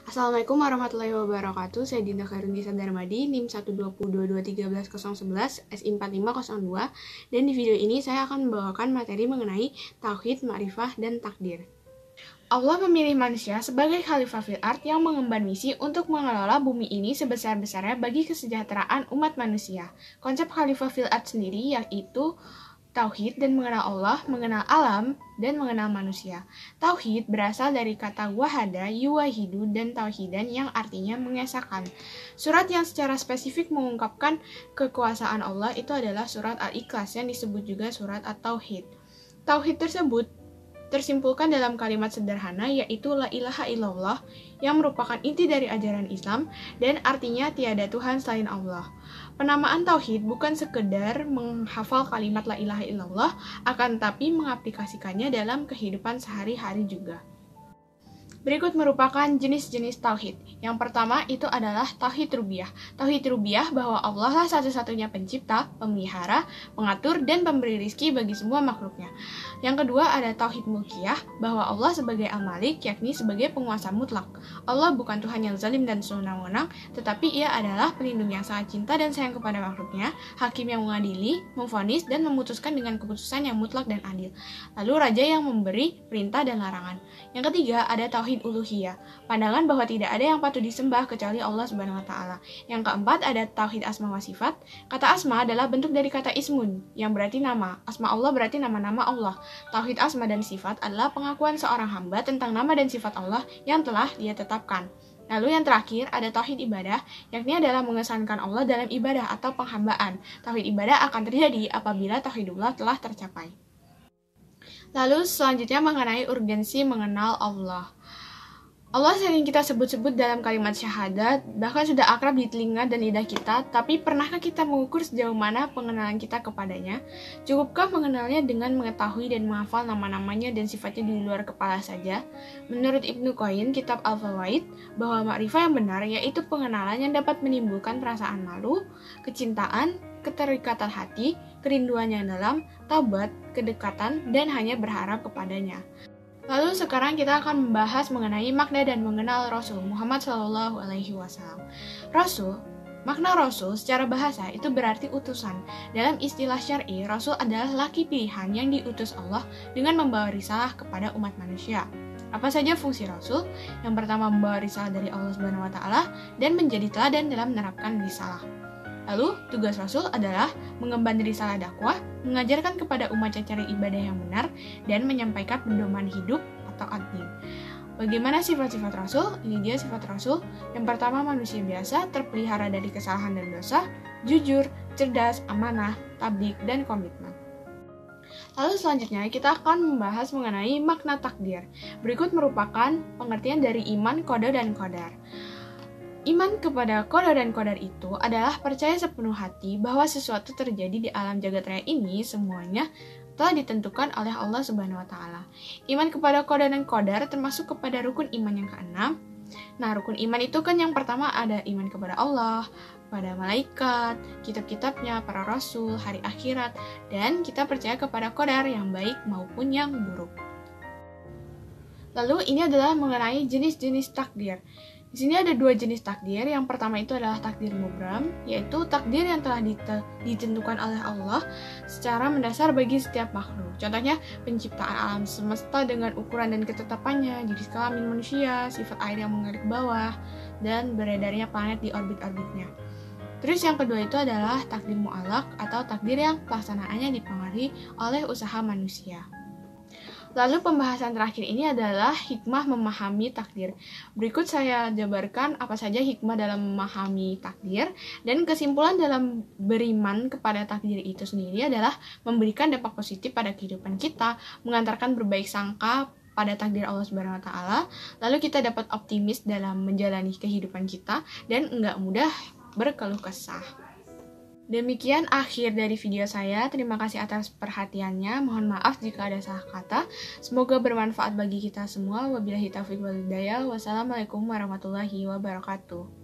Assalamualaikum warahmatullahi wabarakatuh. Saya Dinda Khairunisa Darmadi, NIM 120221311, SI4502. Dan di video ini saya akan membawakan materi mengenai Tauhid, Ma'rifah, dan Takdir. Allah memilih manusia sebagai khalifah fil ard yang mengemban misi untuk mengelola bumi ini sebesar-besarnya bagi kesejahteraan umat manusia. Konsep khalifah fil ard sendiri yaitu Tauhid dan mengenal Allah, mengenal alam, dan mengenal manusia. Tauhid berasal dari kata wahada, yuwahidu, dan tauhidan yang artinya mengesahkan. Surat yang secara spesifik mengungkapkan kekuasaan Allah itu adalah surat Al-Ikhlas yang disebut juga surat At-Tauhid. Tauhid tersebut tersimpulkan dalam kalimat sederhana yaitu la ilaha illallah yang merupakan inti dari ajaran Islam dan artinya tiada Tuhan selain Allah. Penamaan Tauhid bukan sekedar menghafal kalimat la ilaha illallah, akan tetapi mengaplikasikannya dalam kehidupan sehari-hari juga. Berikut merupakan jenis-jenis Tauhid. Yang pertama itu adalah Tauhid Rububiyah. Tauhid Rububiyah bahwa Allah lah satu-satunya pencipta, pemelihara, pengatur, dan pemberi rizki bagi semua makhluknya. Yang kedua ada Tauhid Mulkiyah bahwa Allah sebagai Al-Malik, yakni sebagai penguasa mutlak. Allah bukan Tuhan yang zalim dan sewenang-wenang, tetapi ia adalah pelindung yang sangat cinta dan sayang kepada makhluknya, hakim yang mengadili, memvonis, dan memutuskan dengan keputusan yang mutlak dan adil. Lalu Raja yang memberi perintah dan larangan. Yang ketiga ada Tauhid Uluhiyah, pandangan bahwa tidak ada yang patut disembah kecuali Allah Subhanahu wa taala. Yang keempat ada Tauhid Asma wa Sifat. Kata asma adalah bentuk dari kata ismun yang berarti nama. Asma Allah berarti nama-nama Allah. Tauhid asma dan sifat adalah pengakuan seorang hamba tentang nama dan sifat Allah yang telah dia tetapkan. Lalu yang terakhir ada Tauhid Ibadah, yakni adalah mengesankan Allah dalam ibadah atau penghambaan. Tauhid ibadah akan terjadi apabila tauhidullah telah tercapai. Lalu selanjutnya mengenai urgensi mengenal Allah. Allah sering kita sebut-sebut dalam kalimat syahadat, bahkan sudah akrab di telinga dan lidah kita, tapi pernahkah kita mengukur sejauh mana pengenalan kita kepadanya? Cukupkah mengenalnya dengan mengetahui dan menghafal nama-namanya dan sifatnya di luar kepala saja? Menurut Ibnu Qayyim, kitab Al-Fawaid, bahwa makrifah yang benar yaitu pengenalan yang dapat menimbulkan perasaan malu, kecintaan, keterikatan hati, kerinduan yang dalam, taubat, kedekatan, dan hanya berharap kepadanya. Lalu sekarang kita akan membahas mengenai makna dan mengenal Rasul Muhammad SAW. Makna Rasul secara bahasa itu berarti utusan. Dalam istilah syar'i, Rasul adalah laki pilihan yang diutus Allah dengan membawa risalah kepada umat manusia. Apa saja fungsi Rasul? Yang pertama membawa risalah dari Allah Subhanahu wa taala dan menjadi teladan dalam menerapkan risalah. Lalu, tugas Rasul adalah mengemban risalah dakwah, mengajarkan kepada umat cara ibadah yang benar, dan menyampaikan pedoman hidup atau ad-din. Bagaimana sifat-sifat Rasul? Ini dia sifat Rasul. Yang pertama, manusia biasa, terpelihara dari kesalahan dan dosa, jujur, cerdas, amanah, tabligh, dan komitmen. Lalu selanjutnya kita akan membahas mengenai makna takdir. Berikut merupakan pengertian dari iman, qada, dan qadar. Iman kepada qada dan qadar itu adalah percaya sepenuh hati bahwa sesuatu terjadi di alam jagat raya ini semuanya telah ditentukan oleh Allah Subhanahu wa taala. Iman kepada qada dan qadar termasuk kepada rukun iman yang keenam. Nah, rukun iman itu kan yang pertama ada iman kepada Allah, pada malaikat, kitab-kitabnya, para rasul, hari akhirat, dan kita percaya kepada qadar yang baik maupun yang buruk. Lalu ini adalah mengenai jenis-jenis takdir. Di sini ada dua jenis takdir. Yang pertama itu adalah takdir mubram, yaitu takdir yang telah ditentukan oleh Allah secara mendasar bagi setiap makhluk. Contohnya penciptaan alam semesta dengan ukuran dan ketetapannya, jenis kelamin manusia, sifat air yang mengalir ke bawah, dan beredarnya planet di orbit-orbitnya. Terus yang kedua itu adalah takdir mu'alaq atau takdir yang pelaksanaannya dipengaruhi oleh usaha manusia. Lalu pembahasan terakhir ini adalah hikmah memahami takdir. Berikut saya jabarkan apa saja hikmah dalam memahami takdir, dan kesimpulan dalam beriman kepada takdir itu sendiri adalah memberikan dampak positif pada kehidupan kita, mengantarkan berbaik sangka pada takdir Allah Subhanahu wa taala, lalu kita dapat optimis dalam menjalani kehidupan kita dan enggak mudah berkeluh kesah. Demikian akhir dari video saya. Terima kasih atas perhatiannya. Mohon maaf jika ada salah kata. Semoga bermanfaat bagi kita semua. Wabillahi taufiq wal hidayah. Wassalamualaikum warahmatullahi wabarakatuh.